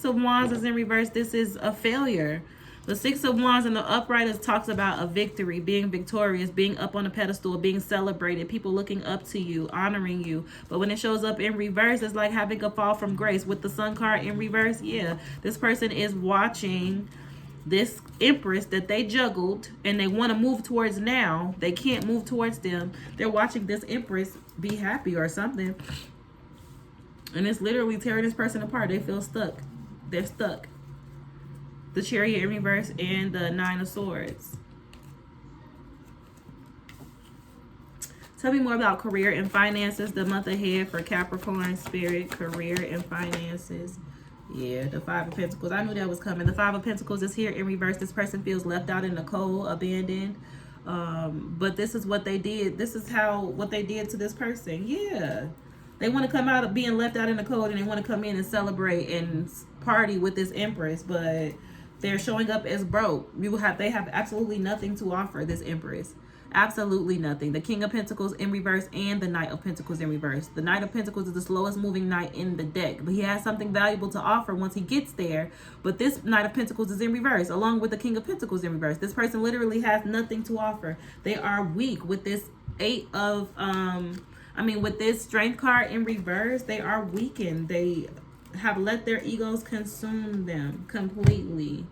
of wands is in reverse. This is a failure. The Six of Wands in the upright talks about a victory, being victorious, being up on a pedestal, being celebrated, people looking up to you, honoring you. But when it shows up in reverse, it's like having a fall from grace. With the Sun card in reverse, yeah, this person is watching this Empress that they juggled and they want to move towards now. They can't move towards them. They're watching this Empress be happy or something. And it's literally tearing this person apart. They feel stuck. They're stuck. The Chariot in reverse and the Nine of Swords. Tell me more about career and finances. The month ahead for Capricorn spirit, career and finances. Yeah, the Five of Pentacles. I knew that was coming. The Five of Pentacles is here in reverse. This person feels left out in the cold, abandoned. But this is what they did. This is what they did to this person. Yeah. They want to come out of being left out in the cold and they want to come in and celebrate and party with this Empress, but they're showing up as broke. They have absolutely nothing to offer this Empress. Absolutely nothing. The King of Pentacles in reverse and the Knight of Pentacles in reverse. The Knight of Pentacles is the slowest moving knight in the deck, but he has something valuable to offer once he gets there. But this Knight of Pentacles is in reverse, along with the King of Pentacles in reverse. This person literally has nothing to offer. They are weak with this with this Strength card in reverse. They are weakened. They have let their egos consume them completely.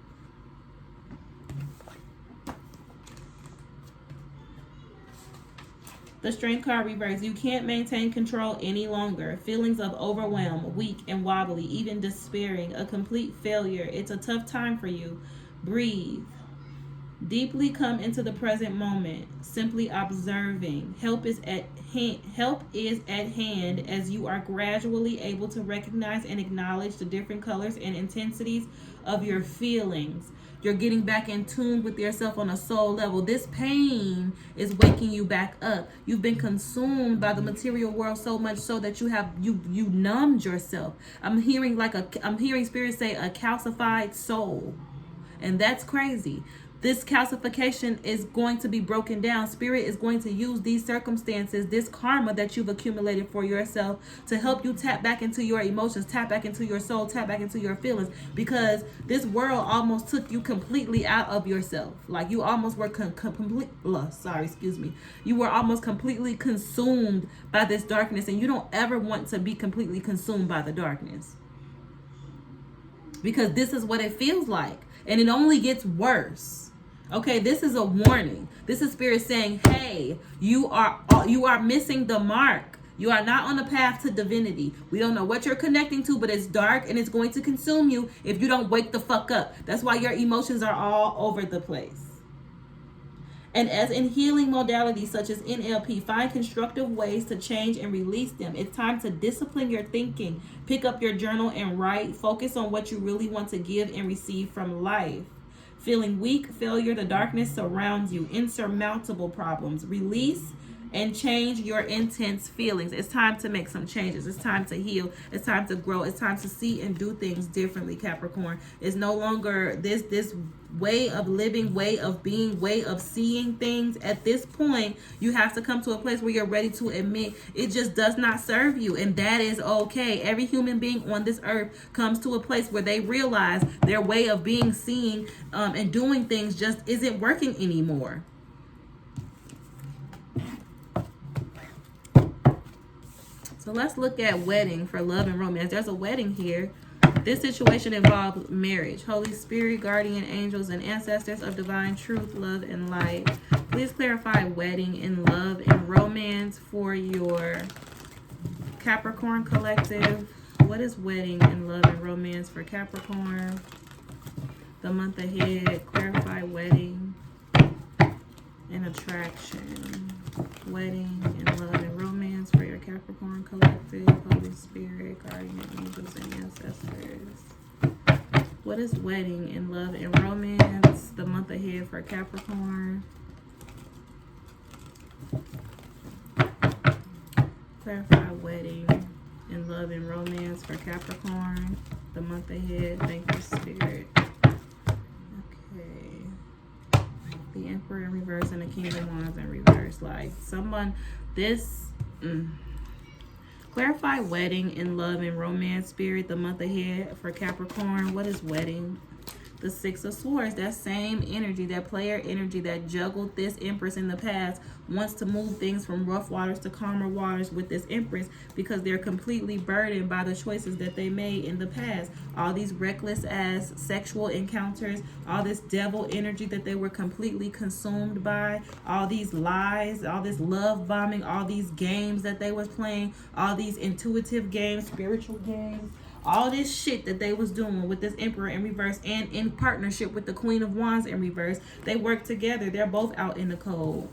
The Strength card reverse. You can't maintain control any longer. Feelings of overwhelm, weak and wobbly, even despairing, a complete failure. It's a tough time for you. Breathe. Deeply come into the present moment, simply observing. Help is at hand as you are gradually able to recognize and acknowledge the different colors and intensities of your feelings. You're getting back in tune with yourself on a soul level. This pain is waking you back up. You've been consumed by the material world so much so that you numbed yourself. I'm hearing spirits say a calcified soul. And that's crazy. This calcification is going to be broken down. Spirit is going to use these circumstances, this karma that you've accumulated for yourself, to help you tap back into your emotions, tap back into your soul, tap back into your feelings, because this world almost took you completely out of yourself. Like you almost were You were almost completely consumed by this darkness, and you don't ever want to be completely consumed by the darkness, because this is what it feels like, and it only gets worse. Okay, this is a warning. This is Spirit saying, hey, you are missing the mark. You are not on the path to divinity. We don't know what you're connecting to, but it's dark and it's going to consume you if you don't wake the fuck up. That's why your emotions are all over the place. And as in healing modalities such as NLP, find constructive ways to change and release them. It's time to discipline your thinking. Pick up your journal and write. Focus on what you really want to give and receive from life. Feeling weak, failure, the darkness surrounds you. Insurmountable problems. Release and change your intense feelings. It's time to make some changes. It's time to heal. It's time to grow. It's time to see and do things differently, Capricorn. It's no longer this way of living, way of being, way of seeing things. At this point, you have to come to a place where you're ready to admit it just does not serve you, and that is okay. Every human being on this earth comes to a place where they realize their way of being, seeing, and doing things just isn't working anymore. So let's look at wedding for love and romance. There's a wedding here This situation involves marriage. Holy Spirit, guardian angels, and ancestors of divine truth, love, and light. Please clarify wedding and love and romance for your Capricorn collective. What is wedding and love and romance for Capricorn? The month ahead. Clarify wedding and attraction. Wedding and love and romance for your Capricorn collective. Holy Spirit, guardian angels, and ancestors. What is wedding and love and romance the month ahead for Capricorn? Clarify wedding and love and romance for Capricorn the month ahead. Thank you, Spirit. Okay. The Emperor in reverse and the King of Wands in reverse. Like someone, this... Clarify wedding and love and romance, Spirit, the month ahead for Capricorn. What is wedding? The Six of Swords. That same energy, that player energy that juggled this Empress in the past, wants to move things from rough waters to calmer waters with this Empress because they're completely burdened by the choices that they made in the past. All these reckless ass sexual encounters, all this devil energy that they were completely consumed by, all these lies, all this love bombing, all these games that they was playing, all these intuitive games, spiritual games, all this shit that they was doing with this Emperor in reverse and in partnership with the Queen of Wands in reverse. They work together. They're both out in the cold.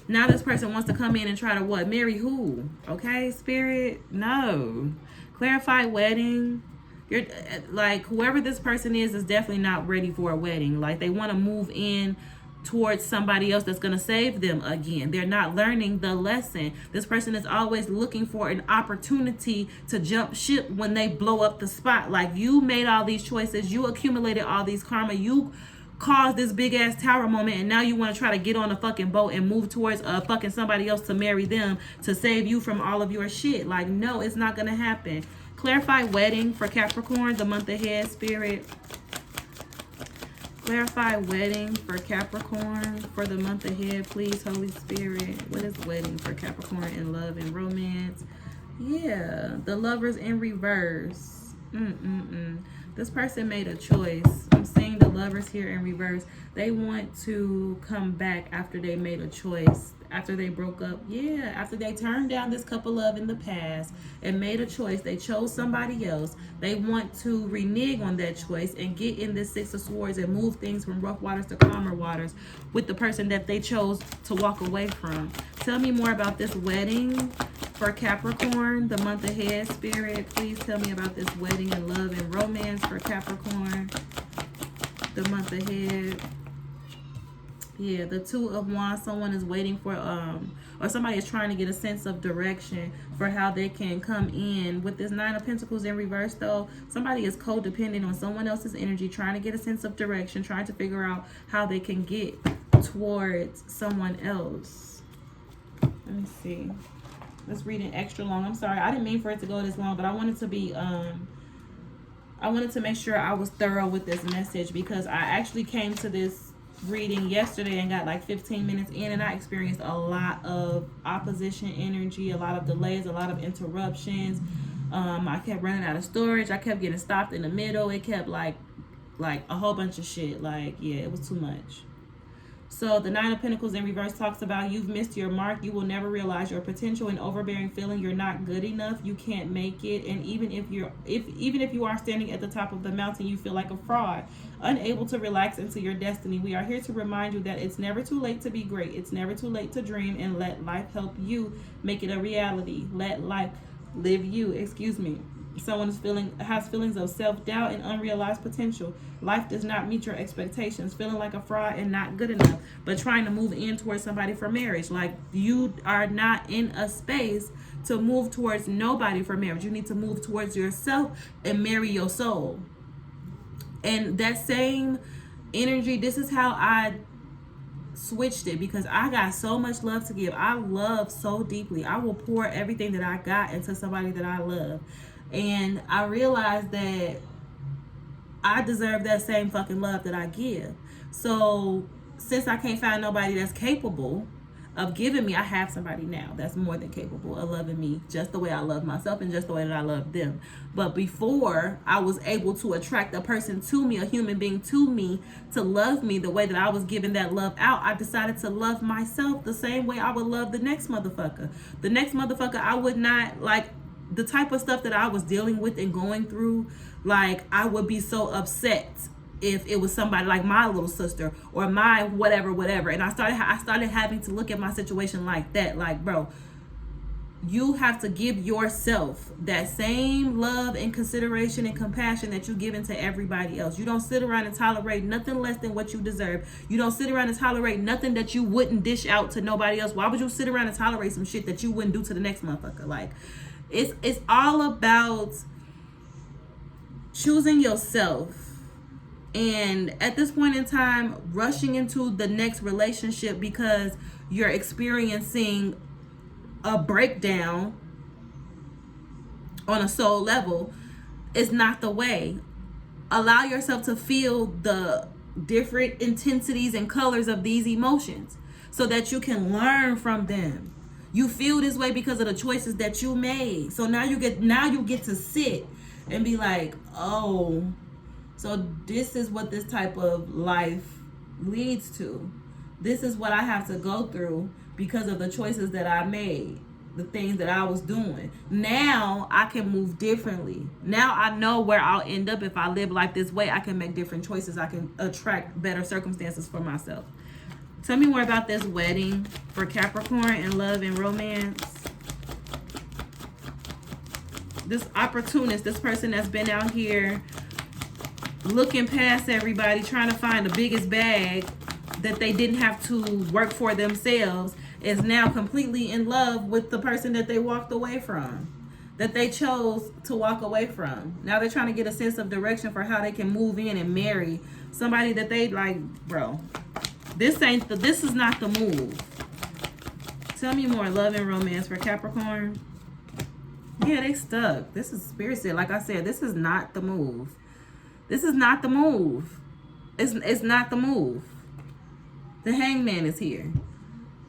Now this person wants to come in and try to what? Marry who? Okay, Spirit? No. Clarify wedding. You're like, whoever this person is definitely not ready for a wedding. Like they want to move in towards somebody else that's going to save them again. They're not learning the lesson. This person is always looking for an opportunity to jump ship when they blow up the spot. Like you made all these choices. You accumulated all these karma. You caused this big ass tower moment, and now you want to try to get on a fucking boat and move towards fucking somebody else to marry them to save you from all of your shit. Like, no, it's not going to happen. Clarify wedding for Capricorn the month ahead, Spirit. Clarify wedding for Capricorn for the month ahead, please, Holy Spirit. What is wedding for Capricorn in love and romance? Yeah, the Lovers in reverse. This person made a choice. I'm seeing the Lovers here in reverse. They want to come back after they made a choice. After they broke up. Yeah, after they turned down this couple love in the past and made a choice. They chose somebody else. They want to renege on that choice and get in this Six of Swords and move things from rough waters to calmer waters with the person that they chose to walk away from. Tell me more about this wedding for Capricorn the month ahead, Spirit. Please tell me about this wedding and love and romance for Capricorn the month ahead. Yeah, the Two of Wands. Someone is waiting for or somebody is trying to get a sense of direction for how they can come in. With this Nine of Pentacles in reverse, though, somebody is codependent on someone else's energy, trying to get a sense of direction, trying to figure out how they can get towards someone else. Let me see. Let's read it extra long. I'm sorry, I didn't mean for it to go this long, but I wanted to be I wanted to make sure I was thorough with this message because I actually came to this reading yesterday and got like 15 minutes in, and I experienced a lot of opposition energy, a lot of delays, a lot of interruptions. I kept running out of storage. I kept getting stopped in the middle. It kept like a whole bunch of shit. Like, yeah, it was too much. So the Nine of Pentacles in reverse talks about you've missed your mark. You will never realize your potential. An overbearing feeling you're not good enough. You can't make it. And even if you are standing at the top of the mountain, you feel like a fraud, unable to relax into your destiny. We are here to remind you that it's never too late to be great. It's never too late to dream, and let life help you make it a reality. Let life live you. Excuse me. Someone has feelings of self-doubt and unrealized potential. Life does not meet your expectations, feeling like a fraud and not good enough, but trying to move in towards somebody for marriage. Like, you are not in a space to move towards nobody for marriage. You need to move towards yourself and marry your soul. And that same energy, this is how I switched it, because I got so much love to give. I love so deeply. I will pour everything that I got into somebody that I love. And I realized that I deserve that same fucking love that I give. So since I can't find nobody that's capable, of giving me, I have somebody now that's more than capable of loving me just the way I love myself and just the way that I love them. But before I was able to attract a person to me, a human being to me, to love me the way that I was giving that love out, I decided to love myself the same way I would love the next motherfucker. The next motherfucker, I would not, like, the type of stuff that I was dealing with and going through, like, I would be so upset if it was somebody like my little sister or my whatever. And I started having to look at my situation like that. Like, bro, you have to give yourself that same love and consideration and compassion that you give into everybody else. You don't sit around and tolerate nothing less than what you deserve. You don't sit around and tolerate nothing that you wouldn't dish out to nobody else. Why would you sit around and tolerate some shit that you wouldn't do to the next motherfucker? Like, it's all about choosing yourself. And at this point in time, rushing into the next relationship because you're experiencing a breakdown on a soul level is not the way. Allow yourself to feel the different intensities and colors of these emotions so that you can learn from them. You feel this way because of the choices that you made. So now you get to sit and be like, oh, so this is what this type of life leads to. This is what I have to go through because of the choices that I made, the things that I was doing. Now I can move differently. Now I know where I'll end up if I live life this way. I can make different choices. I can attract better circumstances for myself. Tell me more about this wedding for Capricorn in love and romance. This opportunist, this person that's been out here looking past everybody, trying to find the biggest bag that they didn't have to work for themselves, is now completely in love with the person that they walked away from, that they chose to walk away from. Now they're trying to get a sense of direction for how they can move in and marry somebody that they like. Bro, this is not the move. Tell me more. Love and romance for Capricorn. Yeah, they stuck. This is spirit said. Like I said, this is not the move. This is not the move. It's not the move. The Hangman is here.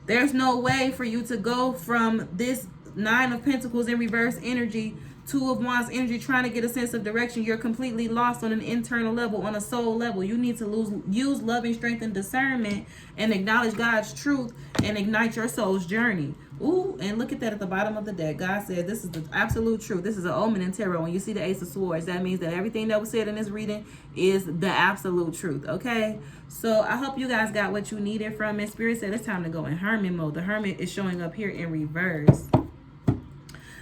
There's no way for you to go from this Nine of Pentacles in reverse energy, Two of Wands energy, trying to get a sense of direction. You're completely lost on an internal level, on a soul level. You need to use loving strength and discernment and acknowledge God's truth and ignite your soul's journey. Ooh, and look at that at the bottom of the deck. God said this is the absolute truth. This is an omen in tarot. When you see the Ace of Swords, that means that everything that was said in this reading is the absolute truth, okay? So I hope you guys got what you needed from it. Spirit said it's time to go in Hermit mode. The Hermit is showing up here in reverse.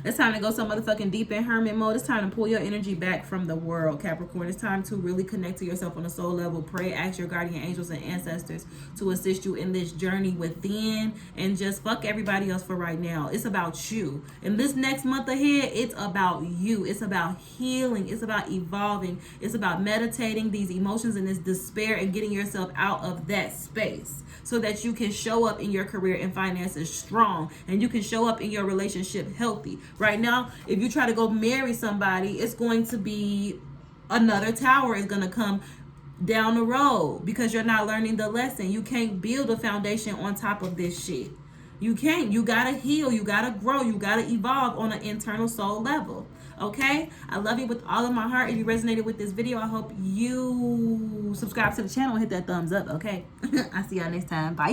It's time to go so motherfucking deep in hermit mode. It's time to pull your energy back from the world, Capricorn. It's time to really connect to yourself on a soul level. Pray, ask your guardian angels and ancestors to assist you in this journey within, and just fuck everybody else for right now. It's about you. And this next month ahead, it's about you. It's about healing. It's about evolving. It's about meditating these emotions and this despair and getting yourself out of that space so that you can show up in your career and finances strong, and you can show up in your relationship healthy. Right now, if you try to go marry somebody, it's going to be another tower is going to come down the road because you're not learning the lesson. You can't build a foundation on top of this shit. You can't. You got to heal. You got to grow. You got to evolve on an internal soul level. Okay? I love you with all of my heart. If you resonated with this video, I hope you subscribe to the channel and hit that thumbs up. Okay? I'll see y'all next time. Bye.